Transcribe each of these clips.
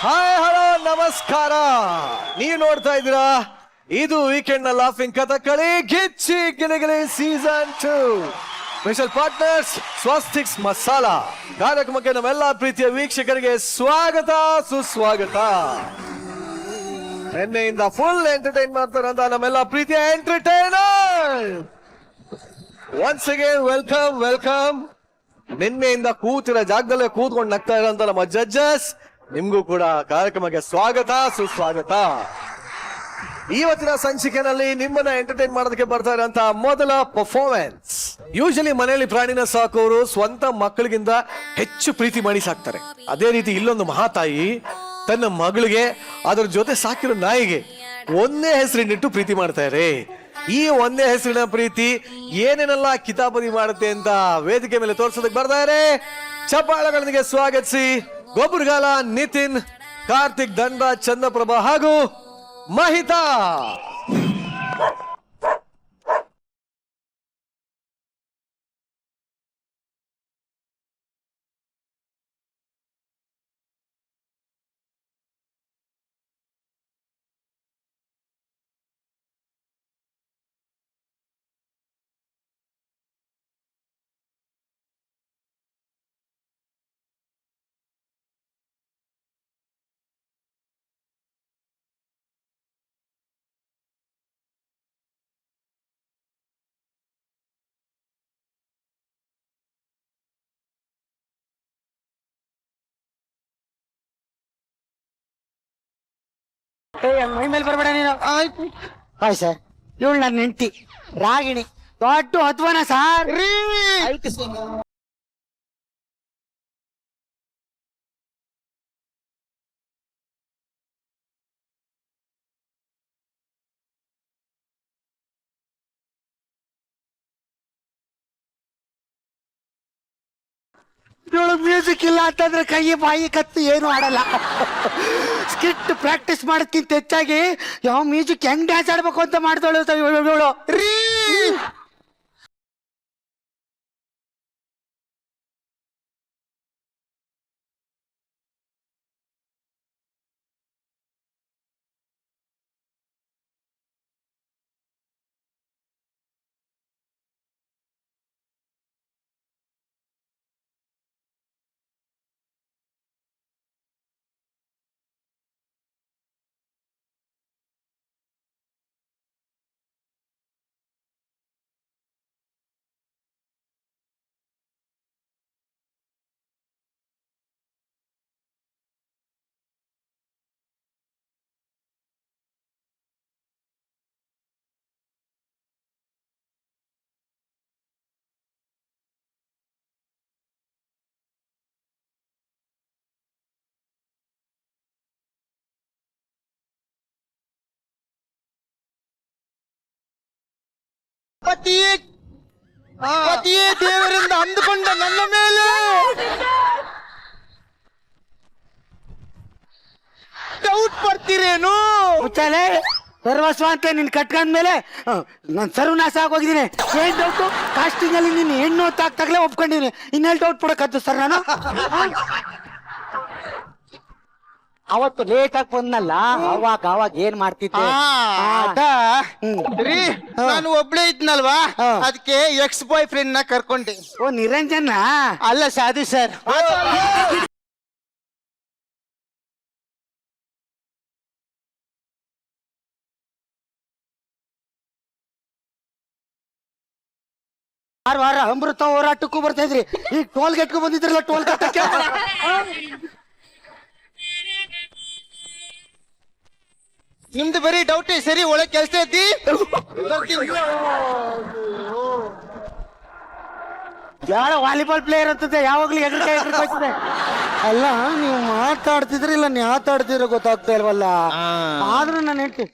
Hi hello ನಮಸ್ಕಾರ. ನೀವು ನೋಡ್ತಾ ಇದ್ದೀರಾ ಇದು ವೀಕೆಂಡ್ ನ ಲಾಫಿಂಗ್ ಕಥಕಳಿ ಗಿಚ್ಚಿ ಗಿಲಿಗಿಲಿ ಸೀಸನ್ 2. ಸ್ಪೆಷಲ್ ಪಾರ್ಟ್ನರ್ಸ್ ಸ್ವಸ್ತಿಕ್ಸ್ ಮಸಾಲಾ ಕಾರ್ಯಕ್ರಮಕ್ಕೆ ನಮ್ಮೆಲ್ಲ ಪ್ರೀತಿಯ ವೀಕ್ಷಕರಿಗೆ ಸ್ವಾಗತ ಸುಸ್ವಾಗತ. ನಿನ್ನೆಯಿಂದ ಫುಲ್ ಎಂಟರ್ಟೈನ್ ಮಾಡ್ತಾರಂತ ನಮ್ಮೆಲ್ಲ ಪ್ರೀತಿಯ entertainer. Once again welcome welcome. ನಿನ್ನೆಯಿಂದ ಕೂತಿರೋ ಜಾಗದಲ್ಲೇ ಕೂತ್ಕೊಂಡು ನಗ್ತಾ ಇರೋಂತ ನಮ್ಮ ಜಡ್ಜಸ್, ನಿಮ್ಗೂ ಕೂಡ ಕಾರ್ಯಕ್ರಮಕ್ಕೆ ಸ್ವಾಗತ ಸುಸ್ವಾಗತ. ಇವತ್ತಿನ ಸಂಚಿಕೆನಲ್ಲಿ ನಿಮ್ಮನ್ನ ಎಂಟರ್ಟೈನ್ ಮಾಡೋದಕ್ಕೆ ಬರ್ತಾ ಇರೋಂತ ಮೊದಲ ಪರ್ಫಾರ್ಮೆನ್ಸ್. ಯೂಶಲಿ ಮನೆಯಲ್ಲಿ ಪ್ರಾಣಿನ ಸಾಕೋರು ಸ್ವಂತ ಮಕ್ಕಳಿಗಿಂತ ಹೆಚ್ಚು ಪ್ರೀತಿ ಮಾಡಿ ಸಾಕ್ತಾರೆ. ಅದೇ ರೀತಿ ಇಲ್ಲೊಂದು ಮಹಾತಾಯಿ ತನ್ನ ಮಗಳಿಗೆ ಅದ್ರ ಜೊತೆ ಸಾಕಿರೋ ನಾಯಿಗೆ ಒಂದೇ ಹೆಸರಿನಿಟ್ಟು ಪ್ರೀತಿ ಮಾಡ್ತಾರೆ. ಈ ಒಂದೇ ಹೆಸರಿನ ಪ್ರೀತಿ ಏನೇನೆಲ್ಲ ಕಿತಾಪತಿ ಮಾಡುತ್ತೆ ಅಂತ ವೇದಿಕೆ ಮೇಲೆ ತೋರಿಸೋದಕ್ಕೆ ಬರ್ತಾರೆ. ಚಪ್ಪಾಳೆಗಳೊಂದಿಗೆ ಸ್ವಾಗತಿಸಿ ಗೊಬ್ಬರಗಾಲ, ನಿತಿನ್, ಕಾರ್ತಿಕ್, ದಂಡ, ಚಂದ್ರಪ್ರಭಾ ಹಾಗೂ ಮಹಿತಾ. ಮೈ ಮೇಲೆ ಬರ್ಬೇಡ ನೀನು. ಹಾಯ್ ಸರ್, ಇವಳು ನನ್ನ ಹೆಂಡತಿ ರಾಗಿಣಿ, ದೊಡ್ಡ ಹತ್ವನ ಸಾರ್. ಇವಳು ಮ್ಯೂಸಿಕ್ ಇಲ್ಲ ಅಂತಂದ್ರೆ ಕೈ ಬಾಯಿ ಕತ್ತು ಏನು ಆಡಲ್ಲ. ಸ್ಕಿಟ್ ಪ್ರಾಕ್ಟೀಸ್ ಮಾಡೋದಕ್ಕಿಂತ ಹೆಚ್ಚಾಗಿ ಯಾವ ಮ್ಯೂಸಿಕ್ ಹೆಂಗ್ ಡ್ಯಾನ್ಸ್ ಆಡ್ಬೇಕು ಅಂತ ಮಾಡ್ದವಳು ಇವಳು. ಪತಿಯೇ ದೇವರಿಂದ ಅಂದುಕೊಂಡ ನನ್ನ ಮೇಲೆ ಡೌಟ್ ಪಡ್ತೀರೇನು? ಮುಚ್ಚಾಲೆ ಸರ್ವಸ್ವ ಅಂತ ನಿನ್ ಕಟ್ಕೊಂಡ್ಮೇಲೆ ನಾನ್ ಸರ್ವನಾಶ ಆಗೋಗಿದ್ದೀನಿ. ಏನ್ ಡೌಟು? ಕಾಸ್ಟಿಂಗ್ ಅಲ್ಲಿ ನಿನ್ನ ಹೆಣ್ಣು ತಾಗ್ತಾಗ್ಲೇ ಒಪ್ಕೊಂಡಿದ್ದೀನಿ. ಇನ್ನೆಲ್ಲಿ ಡೌಟ್ ಪಡಕತ್ತು ಸರ್ ನಾನು? ಅವತ್ತು ಲೇಟ್ ಆಗಿ ಬಂದ್ನಲ್ಲ, ಅವಾಗ ಏನ್ ಮಾಡ್ತಿದ್ದೆ? ನಾನು ಒಬ್ಳೇ ಇದ್ನಲ್ವಾ, ಅದಕ್ಕೆ ಎಕ್ಸ್ ಬಾಯ್ ಫ್ರೆಂಡ್ ನ ಕರ್ಕೊಂಡೆ. ಓ ನಿರಂಜನ ಅಲ್ಲ ಸಾಧು ಸರ್. ವಾರ ಅಮೃತ ಹೋರಾಟಕ್ಕೂ ಬರ್ತಾ ಇದ್ರಿ, ಈಗ ಟೋಲ್ ಗೇಟ್ಗೂ ಬಂದಿದ್ರಲ್ಲ, ಟೋಲ್ ಕಟ್ಟಕ್ಕೆ. ನಿಮ್ದು ಬರೀ ಡೌಟ್. ಸರಿ, ಒಳಗೆ ಕೆಲಸ ಐತಿ. ಯಾರ ವಾಲಿಬಾಲ್ ಪ್ಲೇಯರ್ ಅಂತದೆ, ಯಾವಾಗ್ಲೂ ಎಗ್ರಿಕಾಯ್ತದೆ. ಅಲ್ಲ, ನೀವು ಮಾತಾಡ್ತಿದ್ರಿ ಇಲ್ಲ ಮಾತಾಡ್ತಿದ್ರೆ ಗೊತ್ತಾಗ್ತಾ ಇಲ್ವಲ್ಲ. ಆದ್ರೂ ನಾನು ಹೇಳ್ತೀನಿ,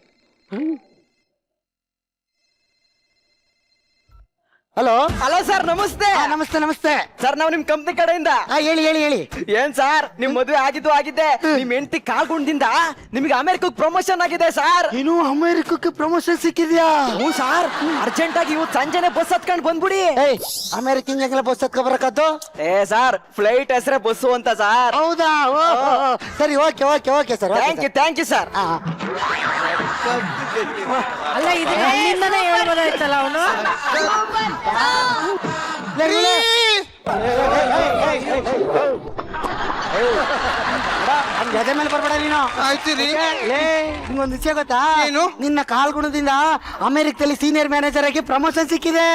ಹಲೋ ಹಲೋ ಸರ್, ನಮಸ್ತೆ. ನಮಸ್ತೆ ನಮಸ್ತೆ. ಸರ್, ನಾವು ನಿಮ್ ಕಂಪ್ನಿ ಕಡೆಯಿಂದ. ಹೇಳಿ ಹೇಳಿ ಹೇಳಿ. ಏನ್ ಸರ್, ನಿಮ್ ಮದುವೆ ಆಗಿದ್ದೆ. ನಿಮ್ ಹೆಂಡತಿ ಕಾಲ್ಗುಂಡದಿಂದ ನಿಮ್ಗೆ ಅಮೆರಿಕಕ್ಕೆ ಪ್ರಮೋಷನ್ ಆಗಿದೆ ಸರ್. ಇನ್ನು ಅಮೆರಿಕಕ್ಕೆ ಪ್ರಮೋಷನ್ ಸಿಕ್ಕಿದ್ಯಾ? ಹ್ಞೂ ಸರ್, ಅರ್ಜೆಂಟ್ ಆಗಿ ಇವತ್ತು ಸಂಜೆನೆ ಬಸ್ ಹತ್ಕೊಂಡ್ ಬಂದ್ಬಿಡಿ. ಅಮೆರಿಕನ್ ಹೆಂಗೆಲ್ಲ ಬಸ್ ಹತ್ಕೊ ಬರಕತ್ತು? ಸರ್, ಫ್ಲೈಟ್ ಹೆಸರೇ ಬಸ್ಸು ಅಂತ ಸರ್. ಹೌದಾ? ಸರಿ, okay okay okay sir. Thank you sir. ಅಲ್ಲ, ಇದು ನನ್ನಿಂದನೇ ಹೇಳ್ಬೋದಾಯ್ತಲ್ಲ ಅವನು. ಗದೆ ಮೇಲೆ ಬರ್ಬೇಡ ನೀನು. ಆಯ್ತು ರೀ. ನಿಂಗೊಂದು ವಿಷಯ ಗೊತ್ತಾ? ಏನು? ನಿನ್ನ ಕಾಲ್ಗುಣದಿಂದ ಅಮೆರಿಕದಲ್ಲಿ ಸೀನಿಯರ್ ಮ್ಯಾನೇಜರ್ ಆಗಿ ಪ್ರಮೋಷನ್ ಸಿಕ್ಕಿದೆ.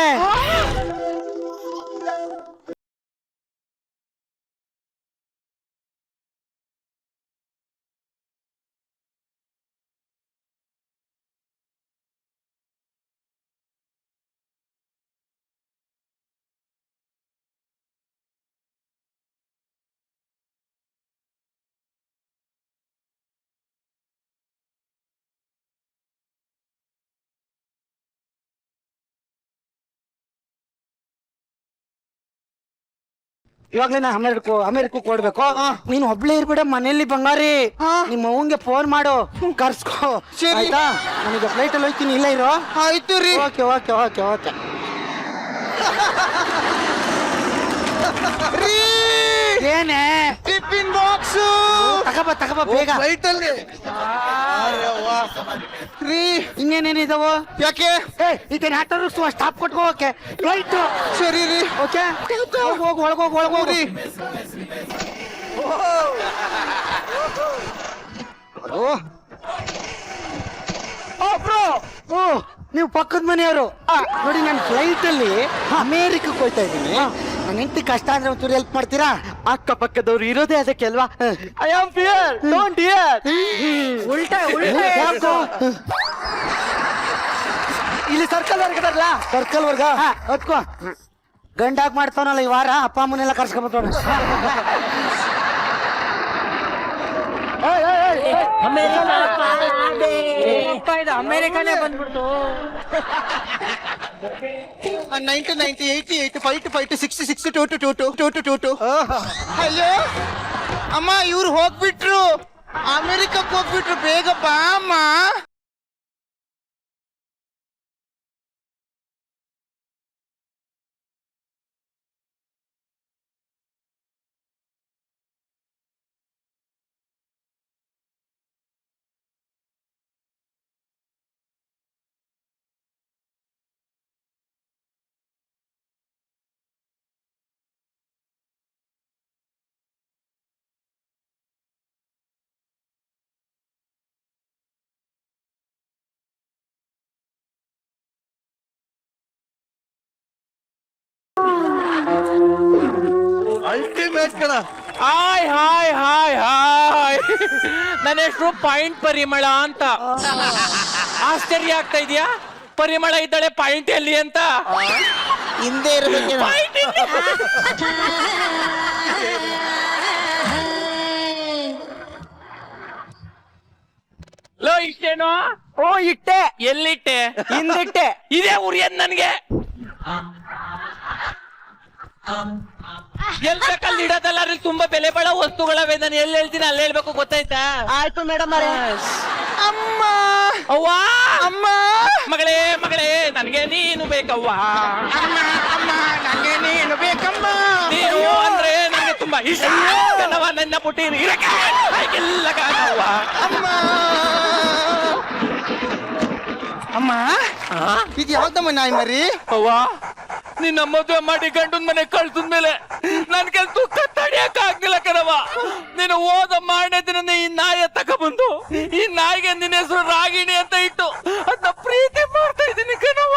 ಇವಾಗ್ಲೇ ನಾ ಅಮೆರಿಕಕ್ಕೆ ಕೊಡ್ಬೇಕು. ನೀನು ಒಬ್ಳೇ ಇರ್ಬೇಡ ಮನೆಯಲ್ಲಿ ಬಂಗಾರಿ. ನಿಮ್ಮ ಅವ್ವನ್ಗೆ ಫೋನ್ ಮಾಡು, ಕರ್ಸ್ಕೋ. ಸರಿ. ಆಯ್ತಾ? ನನಗೆ ಫ್ಲೈಟ್ ಅಲ್ಲಿ ಹೋಗ್ತೀನಿ, ಇಲ್ಲ ಇರೋ. ಆಯ್ತು ರೀ. Okay okay okay okay. ಏನೇ? ಟಿಫಿನ್ ಬಾಕ್ಸು ತಗಬ ಬೇಗ. ಫ್ಲೈಟ್ ಅಲ್ಲಿ ರೀ. ಇನ್ನೇನೇನಿದಾವು? ಯಾಕೆ? ಇದನ್ನ ಆಟೋ ಸ್ಟಾಪ್ ಕೊಟ್ಕೋ. Okay, flight. ಸರಿ ರೀ. ಓಕೆ, ಹೋಗು ಒಳಗೋಗಿ. ನೀವು ಪಕ್ಕದ ಮನೆಯವರು ನೋಡಿ. ನಾನು ಫ್ಲೈಟ್ ಅಲ್ಲಿ ಅಮೇರಿಕಕ್ಕೆ ಹೋಗ್ತಾ ಇದ್ದೀನಿ. ನನ್ನ ಹೆಂಡತಿ ಕಷ್ಟ ಅಂದ್ರೆ ಒಂಚೂರು ಹೆಲ್ಪ್ ಮಾಡ್ತೀರಾ? ಅಕ್ಕ ಪಕ್ಕದವ್ರು ಇರೋದೇ ಅದಕ್ಕೆ ಅಲ್ವಾ. I am fear, don't here. ಉಲ್ಟಾ ಯಾಕೋ? ಇಲ್ಲಿ ಸರ್ಕಲ್ ವರ್ಗ ಬರಲ್ಲ. ಸರ್ಕಲ್ ವರ್ಗ ಹತ್ಕೋ. ಗಂಡಾಗ್ ಮಾಡ್ತಾವನಲ್ಲ ಈ ವಾರ, ಅಪ್ಪ ಅಮ್ಮನೆಲ್ಲ ಕರ್ಸ್ಕೊಂಬತ್ತವನ. ಅಮೆರಿಕಾನೇ ಬಂದ್ಬಿಡ್ತು. 90 90 80 85 5 66 22 ಹಲೋ ಅಮ್ಮ, ಇವ್ರು ಹೋಗ್ಬಿಟ್ರು, ಅಮೆರಿಕಕ್ಕೆ ಹೋಗ್ಬಿಟ್ರು. ಬೇಗ ಬಾ ಅಮ್ಮ. ಅಲ್ಟಿಮೇಟ್ ಕಣ. ಹಾಯ್ ಹಾಯ್ ಹಾಯ್ ಹಾಯ್, ನನ್ನ ಹೆಸರು ಪಾಯಿಂಟ್ ಪರಿಮಳ ಅಂತ. ಆಶ್ಚರ್ಯ ಆಗ್ತಾ ಇದೆಯಾ? ಪರಿಮಳ ಇದ್ದಾಳೆ, ಪಾಯಿಂಟ್ ಎಲ್ಲಿ ಅಂತ. ಹಿಂದೆ ಇರಬೇಕು. Point low, ಇಷ್ಟೇನೋ? ಓ, ಇಟ್ಟೆ. ಎಲ್ಲಿಟ್ಟೆ? ಹಿಂದಿಟ್ಟೆ. ಇದೇ ಉರಿಯದ್ ನನ್ಗೆ. ಎಲ್ ಬೇಕಲ್ಲಿ ಇಡೋದಲ್ಲ, ಅಲ್ಲಿ ತುಂಬಾ ಬೆಲೆ ಬಾಳೋ ವಸ್ತುಗಳವೆ. ನಾನು ಎಲ್ಲಿ ಹೇಳ್ತೀನಿ ಅಲ್ಲಿ ಹೇಳ್ಬೇಕು, ಗೊತ್ತಾಯ್ತಾ? ಆಯ್ತು ಮೇಡಮ್. ಅಮ್ಮ, ಅವ್ವ, ಅಮ್ಮ, ಮಗಳೇ ಮಗಳೇ, ನನಗೆ ನೀನು ಬೇಕವ್ವ. ಅಮ್ಮ, ಅಮ್ಮ, ನನಗೆ ನೀನು ಬೇಕಮ್ಮ. ನೀನು ಅಂದ್ರೆ ನನಗೆ ತುಂಬಾ ಇಷ್ಟ. ಕಣವ, ನನ್ನ ಪುಟ್ಟಿ ಇರಕ್ಕಿಲ್ಲ ಕಾಣವ್ವ. ಅಮ್ಮ, ಅಮ್ಮ, ಇದು ಯಾವ್ದಮ್ಮ ನಾಯಿ ಮರಿ? ಅವ್ವ, ನಿನ್ನ ಮದುವೆ ಮಾಡಿ ಗಂಡನ ಮನೆ ಕಳ್ಸಿದ್ಮೇಲೆ ನನ್ಗೆ ದುಃಖ ತಡಿಯಕ್ ಆಗ್ಲಿಲ್ಲ ಕಣವ. ನೀನು ಹೋದ ಮಾಡೇ ದಿನ ಈ ನಾಯಿ ತಗೊಬಂದು ಈ ನಾಯಿಗೆ ನಿನ್ನ ಹೆಸರು ರಾಗಿಣಿ ಅಂತ ಇಟ್ಟು ಅದನ್ನ ಪ್ರೀತಿ ಮಾಡ್ತಾ ಇದ್ದೀನಿ ಕಣವ.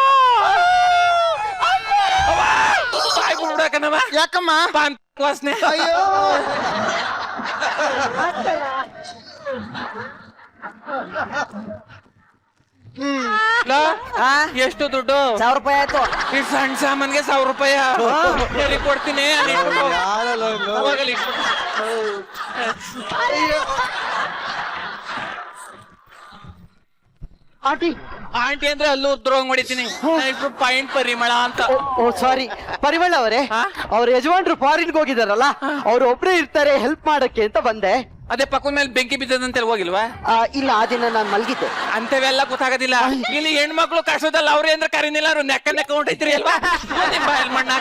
ಬಾಯ್ ಬಿಡ ಕಣವ. ಯಾಕಮ್ಮ? ಪಾನ್ ವಾಸನೆ. ಅಯ್ಯೋ, ಎಷ್ಟು ದುಡ್ಡು? 1000 ರೂಪಾಯಿ ಆಯ್ತು. ಈ ಸಣ್ಣ ಸಾಮಾನ್ಗೆ 1000 ರೂಪಾಯಿ ಸರಿ ಕೊಡ್ತೀನಿ. ಅಲ್ಲಿ ಇಟ್ಬಿಟ್ಟು. ಅವಾಗಲ್ಲಿ ಇಟ್ಬಿಟ್ಟು. ಆಂಟಿ ಆಂಟಿ ಅಂದ್ರೆ ಅಲ್ಲೂ ಉದ್ರೋಗ್ ಮಾಡಿದ್ದೀನಿ ಪಾಯಿಂಟ್ ಪರಿಮಳ ಅಂತ. ಓ ಸಾರಿ, ಪರಿಮಳ ಅವರೇ, ಅವ್ರ ಯಜಮಾನ್ರು ಫಾರಿನ್ಗೆ ಹೋಗಿದಾರಲ್ಲ, ಅವ್ರು ಒಬ್ರೇ ಇರ್ತಾರೆ ಹೆಲ್ಪ್ ಮಾಡಕ್ಕೆ ಅಂತ ಬಂದೆ. ಅದೇ ಪಕ್ಕದ ಮೇಲೆ ಬೆಂಕಿ ಬಿದ್ದದಂತೆಲ್ಲ ಹೋಗಿಲ್ವಾ? ಇಲ್ಲ, ಆ ದಿನ ನಾನು ಮಲ್ಗಿದ್ದೆ. ಅಂತವೆಲ್ಲ ಗೊತ್ತಾಗೋದಿಲ್ಲ. ಇಲ್ಲಿ ಹೆಣ್ಮಕ್ಳು ಕಷ್ಟದಲ್ಲಿ ಅವ್ರೆ ಅಂದ್ರೆ ಕರೀನಿಲ್ಲ, ಅವ್ರು ನೆಕ್ಕ ಹೊಂಟೈತ್ರಿ ಅಲ್ವಾ? ನಿಮ್ ಬಾಯಲ್ಲಿ ಮಣ್ಣ.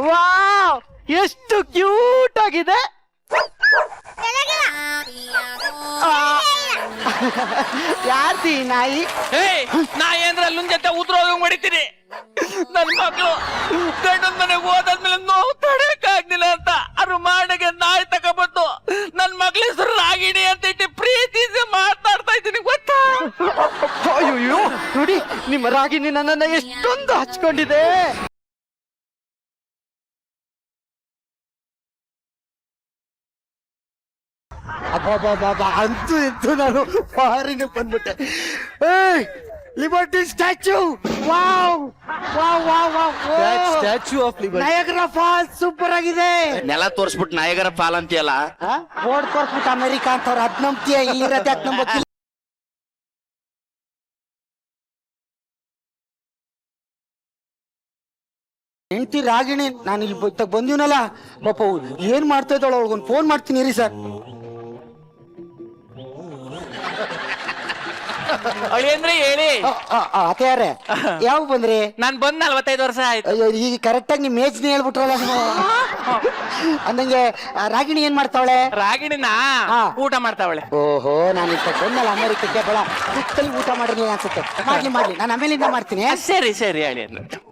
ವಾವ್, ಎಷ್ಟು ಕ್ಯೂಟ್ ಆಗಿದೆ. ಯಾರ್ದಿ ನಾಯಿ? ನಾಯಿ ಅಂದ್ರೆ ಅಲ್ಲೊಂದ್ ಜೊತೆ ಉದ್ರೋಗ ಮಾಡಿತೀನಿ. ನನ್ ಮಕ್ಳು ಗಂಡನ ಮನೆಗೆ ಹೋದಾದ್ಮೇಲೆ ನೋವು ತಡೆಯಕ್ಕಾಗ್ಲಿಲ್ಲ ಅಂತ ಅವ್ರು ಮಾಡಿಗೆ ನಾಯಿ ತಗೊಬಂದು ನನ್ ಮಕ್ಳ ಹೆಸರು ರಾಗಿಣಿ ಅಂತ ಇಟ್ಟು ಪ್ರೀತಿಸಿ ಮಾತಾಡ್ತಾ ಇದ್ದೀನಿ, ಗೊತ್ತಾ? ಅಯ್ಯೋ ನೋಡಿ, ನಿಮ್ಮ ರಾಗಿಣಿ ನನ್ನನ್ನ ಎಷ್ಟೊಂದು ಹಚ್ಕೊಂಡಿದೆ. ಅಬ್ಬಾ ಅಂತೂ ಇತ್ತು ನಾನು ಫಾರಿನ್ ಬಂದ್ಬಿಟ್ಟೆ. Liberty statue, wow wow wow wow, statue of liberty. Niagara falls super ಆಗಿದೆ. ನೆಲ ತೋರ್ಸ್ಬಿಟ್ಟು ನಾಯಕರ ಪಾಲ್ ಅಂತೀಯಲ್ಲ. ಬೋರ್ಡ್ ತೋರ್ಸ್ಬಿಟ್ಟು ಅಮೆರಿಕ ಅಂತವ್ರು ಅದ್ ನಂಬ್ತೀಯ, ಇಲ್ಲಿರತ್ತೆ ಅದ್ ನಂಬಕ್ಕಿಲ್ಲ. ಹೆಂಡತಿ ರಾಗಿಣಿ, ನಾನು ಇಲ್ಲಿ ಬಂದಿವನಲ್ಲ ಪಾಪ, ಏನ್ ಮಾಡ್ತಾ ಇದ್ದಾಳ, ಅವಳಿಗೊಂದು ಫೋನ್ ಮಾಡ್ತೀನಿ ರೀ ಸರ್. ಅಳಿ ಅಂದ್ರೆ ಹೇಳಿ. ಅತ್ಯಾರೆ ಯಾವಾಗ ಬಂದ್ರಿ? ನಾನ್ ಬಂದ್ 45 ವರ್ಷ ಆಯ್ತು. ಅಯ್ಯೋ, ಈಗ ಕರೆಕ್ಟ್ ಆಗಿ ನಿಮ್ ಏಜ್ನೇ ಹೇಳ್ಬಿಟ್ರಲ್ಲ ನೀವು. ಅಂದಂಗೆ ರಾಗಿಣಿ ಏನ್ ಮಾಡ್ತಾವಳೆ? ರಾಗಿಣಿನ ಊಟ ಮಾಡ್ತಾವಳೆ. ಓಹೋ, ನಾನು ಈಗ ಬಂದಲ್ಲ ಅಮೆರಿಕಕ್ಕೆ, ಬಹಳ ಸುತ್ತಲಿ ಊಟ ಮಾಡಿರ್ಲಿಲ್ಲ ಅನ್ಸುತ್ತೆ. ಮಾಡ್ಲಿ, ನಾನು ಆಮೇಲಿಂದ ಮಾಡ್ತೀನಿ. ಸರಿ ಸರಿ ಹೇಳಿ.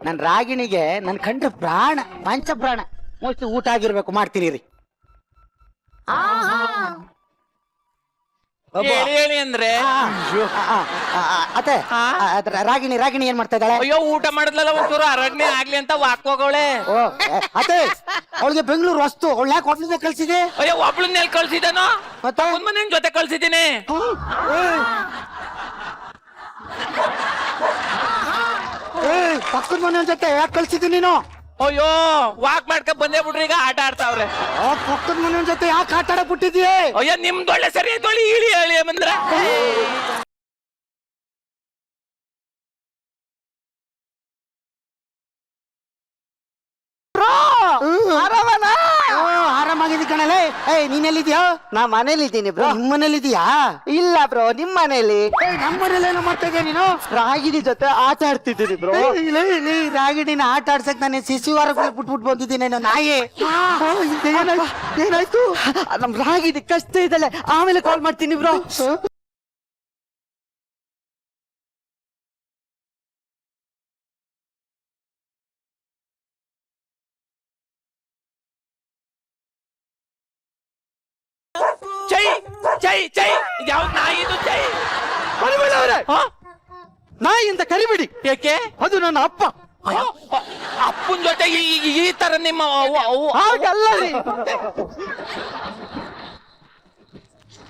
ನನ್ ರಾಗಿಣಿಗೆ ನನ್ ಕಂಡ್ರೆ ಪ್ರಾಣ, ಪಂಚ ಪ್ರಾಣ. ಮೋಸ್ಟ್ಲಿ ಊಟ ಆಗಿರ್ಬೇಕು, ಮಾಡ್ತೀನಿ ರೀ. ಹೇಳಿ ಅಂದ್ರೆ ಅತ್ತೆ, ರಾಗಿಣಿ ಏನ್ ಮಾಡ್ತಾ ಇದ್ದಾಳೆ? ಅಯ್ಯೋ, ಊಟ ಮಾಡಿದ್ಲಲ್ಲ ಒಂಚೂರು ಅರಣ್ಯ ಆಗ್ಲಿ ಅಂತ ವಾಕ್ ಹೋಗವಳೆ. ಓ ಅತ್ತೆ, ಅವಳಿಗೆ ಬೆಂಗಳೂರು ವಸ್ತು, ಅವಳು ಯಾಕೆ ಹೋಟ್ಲಿಂದ ಕಳ್ಸಿದೆ? ಅಯ್ಯೋ, ಒಬ್ಳನ್ನ ಎಲ್ಲಿ ಕಳ್ಸಿದಾನೋ? ಮತ್ತೆ ಮನೆ ಜೊತೆ ಕಳ್ಸಿದ್ದೀನಿ. ಪಕ್ಕದ ಮನೆ ಜೊತೆ ಯಾಕೆ ಕಳ್ಸಿದ್ದೀನಿ ನೀನು? ಅಯ್ಯೋ, ವಾಕ್ ಮಾಡ್ಕೊಂಡ್ ಬಂದೇ ಬಿಡ್ರಿ, ಈಗ ಆಟ ಆಡ್ತಾವ್ರೆ. ಪಕ್ಕದ ಮನೆ ಜೊತೆ ಯಾಕೆ ಆಟ ಆಡಕ್ ಬಿಟ್ಟಿದ್ಯೆ? ಅಯ್ಯೋ, ನಿಮ್ದೊಳ್ಳೆ ಸರಿ ಐತೊಳ್ಳಿ, ಇಳಿ ಹೇಳಿ ಬಂದ್ರ. ಆರಾಮಾಗಿದ್ದಿ ಕಣಲೆ. ನೀನ್ ಎಲ್ಲಿದ್ಯಾ? ನಾ ಮನೇಲಿ ಇದ್ದೀನಿ ಬ್ರೋ. ನಿಮ್ ಮನೇಲಿ ಇದೀಯಾ? ಇಲ್ಲ ಬ್ರೋ, ನಿಮ್ ಮನೇಲಿ. ನಮ್ಮ ಮನೇಲಿ ಏನೋ ಮಾಡ್ತಾ ಇದ್ಯಾ ನೀನು? ರಾಗಿಣಿ ಜೊತೆ ಆಟ ಆಡ್ತಿದ್ದೀನಿ ಬ್ರೋ. ರಾಗಿಣಿನ ಆಟ ಆಡ್ಸಕ್ ನಾನು ಶಿಶುವಾರ ಬಿಟ್ಬಿಟ್ಟು ಬಂದಿದ್ದೀನಿ ನಾಯಿ. ಏನಾಯ್ತು? ನಮ್ ರಾಗಿಣಿ ಕಷ್ಟ ಇದಲ್ಲ, ಆಮೇಲೆ ಕಾಲ್ ಮಾಡ್ತೀನಿ ಬ್ರೋ. ಚೈ ಚೈ ಚೈ, ಯಾವ ನಾಯಿ ಇದು? ಚೈ ನಾಯಿ ಅಂತ ಕರಿಬಿಡಿ. ಯಾಕೆ? ಅದು ನನ್ನ ಅಪ್ಪ. ಅಪ್ಪನ ಜೊತೆ ಈ ತರ ನಿಮ್ಮ ಹಾಗಲ್ಲ ರೀ.